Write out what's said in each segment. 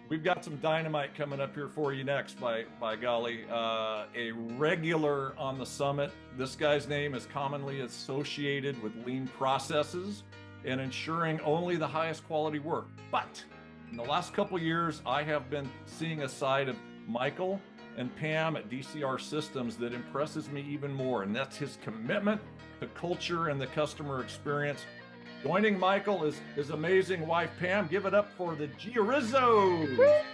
we've got some dynamite coming up here for you next. By golly, a regular on the summit. This guy's name is commonly associated with lean processes and ensuring only the highest quality work. But in the last couple years, I have been seeing a side of Michael and Pam at DCR Systems that impresses me even more, and that's his commitment to culture and the customer experience. Joining Michael is his amazing wife, Pam. Give it up for the GIARRIZZO.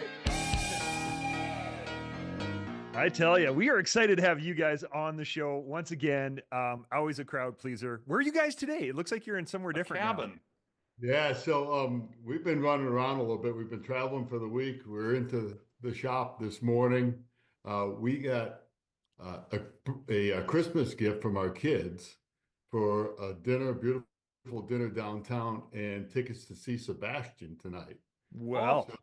I tell you, we are excited to have you guys on the show once again. Always a crowd pleaser. Where are you guys today? It looks like you're in somewhere different Cabin. now. Yeah, so we've been running around a little bit. We've been traveling for the week. We're into the shop this morning. We got a Christmas gift from our kids for a dinner, beautiful dinner downtown, and tickets to see Sebastian tonight. Well, so,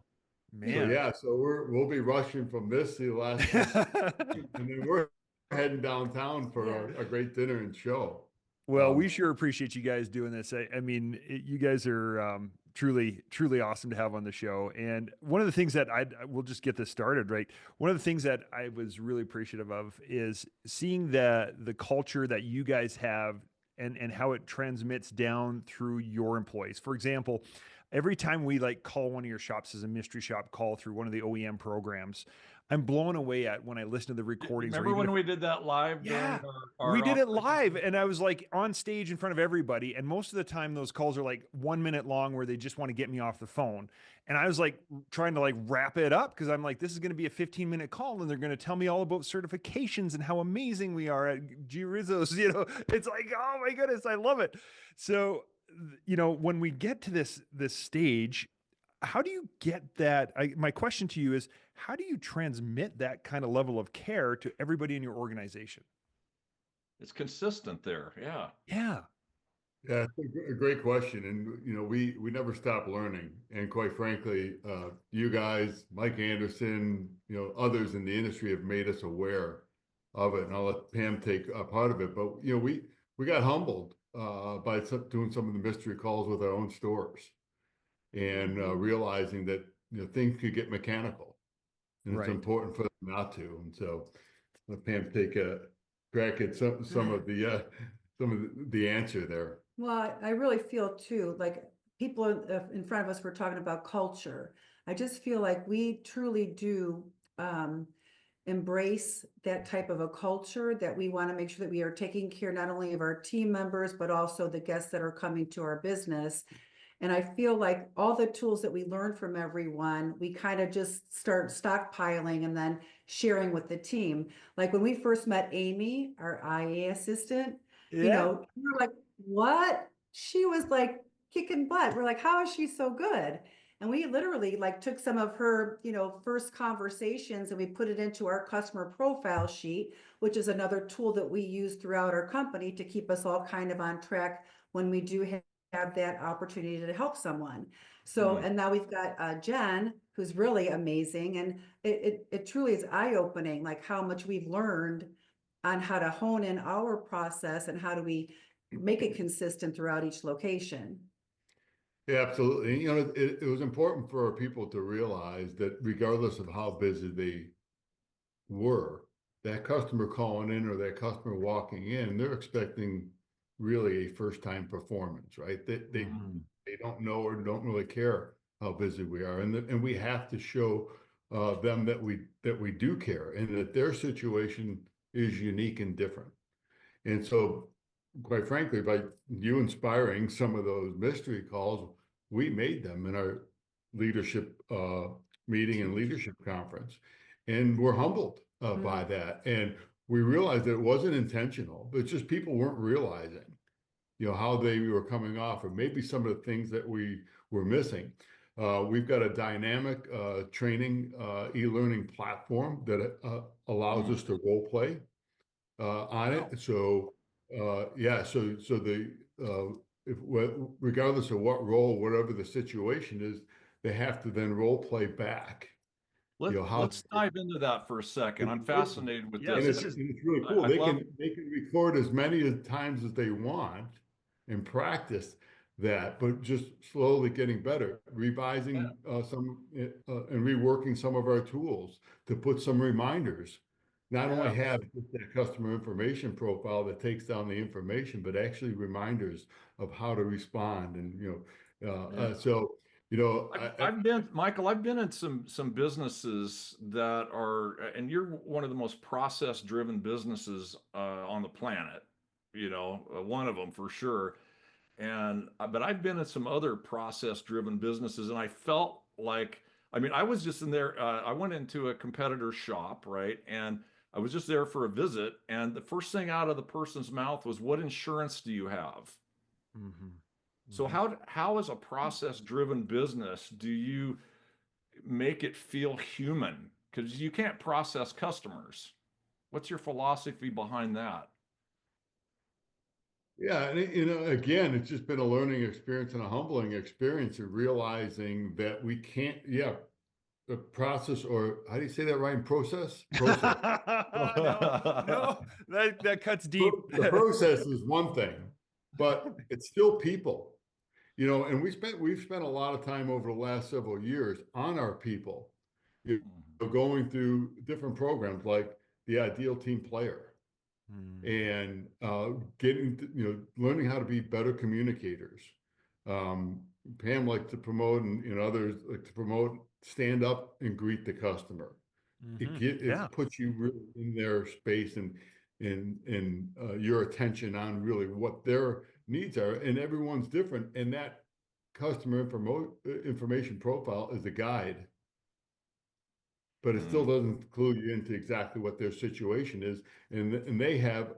man. So we'll be rushing from this to the last, and then we're heading downtown for a great dinner and show. Well, we sure appreciate you guys doing this. I mean, you guys are truly, truly awesome to have on the show. And one of the things that we'll just get this started, right? One of the things that I was really appreciative of is seeing the culture that you guys have and how it transmits down through your employees. For example, every time we like call one of your shops as a mystery shop call through one of the OEM programs, I'm blown away at when I listen to the recordings. Remember when we did that live? Yeah, we did it live, and I was like on stage in front of everybody. And most of the time, those calls are like 1 minute long, where they just want to get me off the phone. And I was like trying to like wrap it up because I'm like, this is going to be a 15-minute call, and they're going to tell me all about certifications and how amazing we are at GIARRIZZO's. You know, it's like, oh my goodness, I love it. So, you know, when we get to this stage, how do you get that? My question to you is, how do you transmit that kind of level of care to everybody in your organization? It's consistent there. Yeah. Yeah. Yeah, it's a great question. And, you know, we never stop learning. And quite frankly, you guys, Mike Anderson, you know, others in the industry have made us aware of it. And I'll let Pam take a part of it. But, you know, we got humbled by doing some of the mystery calls with our own stores and realizing that, you know, things could get mechanical, and it's important for them not to. And so let Pam take a crack at some of the answer there. Well, I really feel too, like people in front of us were talking about culture. I just feel like we truly do embrace that type of a culture, that we want to make sure that we are taking care not only of our team members, but also the guests that are coming to our business. And I feel like all the tools that we learn from everyone, we kind of just start stockpiling and then sharing with the team. Like when we first met Amy, our IA assistant, you know, we were like, what? She was like kicking butt. We're like, how is she so good? And we literally like took some of her, you know, first conversations and we put it into our customer profile sheet, which is another tool that we use throughout our company to keep us all kind of on track when we do have that opportunity to help someone. So, and now we've got Jen, who's really amazing. And it truly is eye-opening, like how much we've learned on how to hone in our process and how do we make it consistent throughout each location. Yeah, absolutely. You know, it was important for our people to realize that regardless of how busy they were, that customer calling in or that customer walking in, they're expecting really a first-time performance, right? They don't know or don't really care how busy we are, and we have to show them that we do care and that their situation is unique and different. And so, quite frankly, by you inspiring some of those mystery calls, we made them in our leadership meeting and leadership conference, and we're humbled by that. And we realized that it wasn't intentional, but just people weren't realizing, you know, how they were coming off, or maybe some of the things that we were missing. We've got a dynamic training e-learning platform that allows us to role play on it. So regardless of what role, whatever the situation is, they have to then role play back. Let's dive into that for a second. I'm fascinated with this. It's really cool. They can record as many times as they want and practice, that, but just slowly getting better, Yeah. revising some and reworking some of our tools to put some reminders. Not only Yeah. have just that customer information profile that takes down the information, but actually reminders of how to respond. And Yeah. so I've been, Michael, I've been in some businesses that are, and you're one of the most process driven businesses on the planet, one of them for sure. And but I've been in some other process driven businesses, and I felt like, I mean, I was just in there. I went into a competitor's shop, right? And I was just there for a visit, and the first thing out of the person's mouth was, "What insurance do you have?" Mm-hmm. So how as a process driven business do you make it feel human? Because you can't process customers. What's your philosophy behind that? Yeah, and again, it's just been a learning experience and a humbling experience of realizing that we can't, yeah, the process, or how do you say that, Ryan? Process. No, no, that cuts deep. The process is one thing, but it's still people, and we've spent a lot of time over the last several years on our people, going through different programs like the Ideal Team Player Mm, and getting learning how to be better communicators. Um, Pam likes to promote, and others like to promote, stand up and greet the customer. yeah. It puts you really in their space and your attention on really what their needs are, and everyone's different, and that customer information profile is a guide, but it still Mm. doesn't clue you into exactly what their situation is, and they have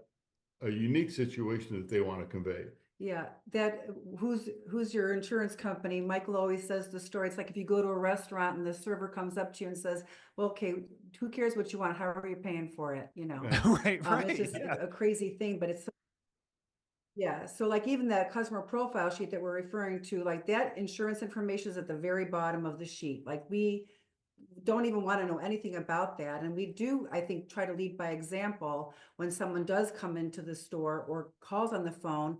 a unique situation that they want to convey. Yeah, that who's your insurance company? Michael always says the story. It's like if you go to a restaurant and the server comes up to you and says, "Well, okay, who cares what you want? How are you paying for it?" Yeah. Right, It's right. just Yeah. a crazy thing, but it's yeah. So like even that customer profile sheet that we're referring to, like that insurance information is at the very bottom of the sheet. Like we don't even want to know anything about that. And we do, I think, try to lead by example when someone does come into the store or calls on the phone.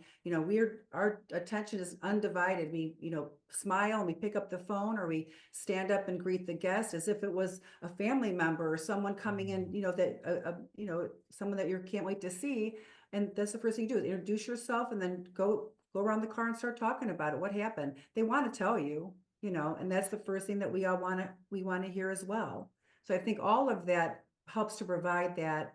Our attention is undivided. We, smile and we pick up the phone, or we stand up and greet the guest as if it was a family member or someone coming in, someone that you can't wait to see. And that's the first thing you do, is introduce yourself and then go around the car and start talking about it. What happened? They want to tell you, and that's the first thing that we want to hear as well. So I think all of that helps to provide that,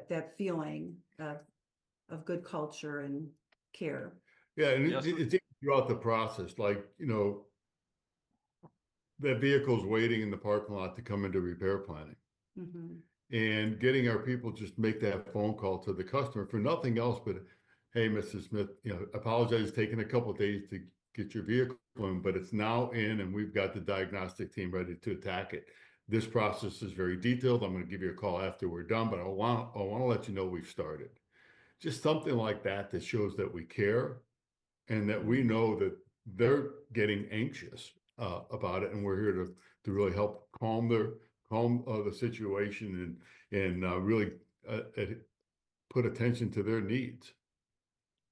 that feeling of good culture and care. Yeah, and Yes. it's throughout the process, like, that vehicle's waiting in the parking lot to come into repair planning. Mhm. And getting our people just make that phone call to the customer for nothing else but, hey, Mrs. Smith, apologize, it's taken a couple of days to get your vehicle in, but it's now in, and we've got the diagnostic team ready to attack it. This process is very detailed. I'm going to give you a call after we're done, but I want to let you know we've started. Just something like that that shows that we care and that we know that they're getting anxious about it, and we're here to really help calm the situation and really put attention to their needs.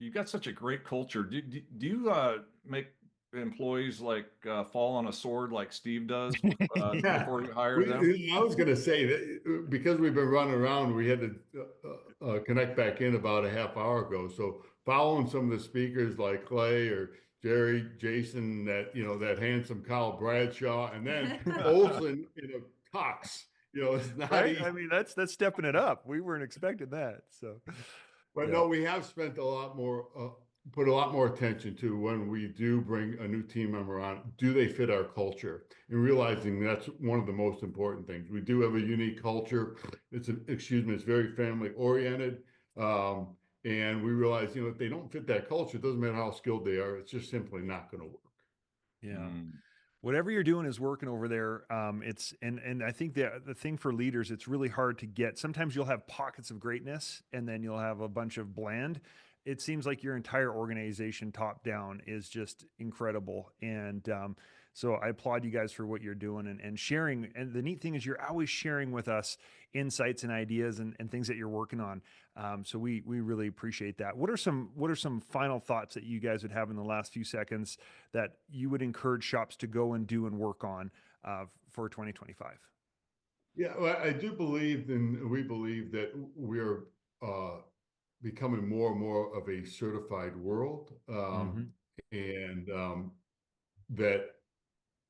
You've got such a great culture. Do you make employees like fall on a sword like Steve does Yeah, before you hire them? I was going to say that because we've been running around, we had to connect back in about a half hour ago. So following some of the speakers like Clay or Jerry, Jason, that handsome Kyle Bradshaw, and then Olson in a tux. It's not Right. easy. I mean, that's stepping it up. We weren't expecting that. So But yeah. no, we have spent a lot more, put a lot more attention to when we do bring a new team member on, do they fit our culture? And realizing that's one of the most important things. We do have a unique culture. It's very family oriented. And we realize, if they don't fit that culture, it doesn't matter how skilled they are, it's just simply not going to work. Yeah. Mm. Whatever you're doing is working over there. It's and I think the thing for leaders, it's really hard to get. Sometimes you'll have pockets of greatness, and then you'll have a bunch of bland. It seems like your entire organization, top down, is just incredible. And So I applaud you guys for what you're doing and sharing. And the neat thing is you're always sharing with us insights and ideas and things that you're working on. So we really appreciate that. What are some final thoughts that you guys would have in the last few seconds that you would encourage shops to go and do and work on for 2025? Yeah, well, I do believe, and we believe that we are becoming more and more of a certified world, and that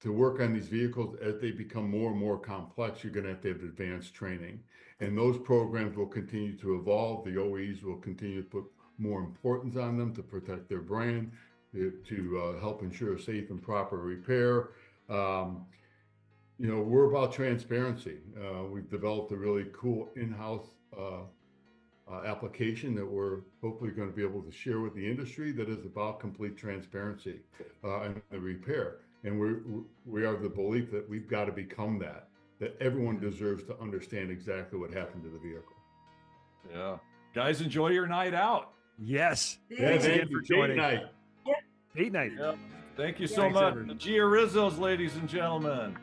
to work on these vehicles as they become more and more complex, you're going to have advanced training, and those programs will continue to evolve. The OEs will continue to put more importance on them to protect their brand, to help ensure safe and proper repair. You know, we're about transparency. We've developed a really cool in-house application that we're hopefully going to be able to share with the industry that is about complete transparency and the repair. And we are of the belief that we've got to become that everyone deserves to understand exactly what happened to the vehicle. Yeah. Guys, enjoy your night out. Yes. Yeah, Thanks again thank for you. joining. Date night. Date night. Yeah. Thank you so Thanks, much. everyone. The GIARRIZZOs, ladies and gentlemen.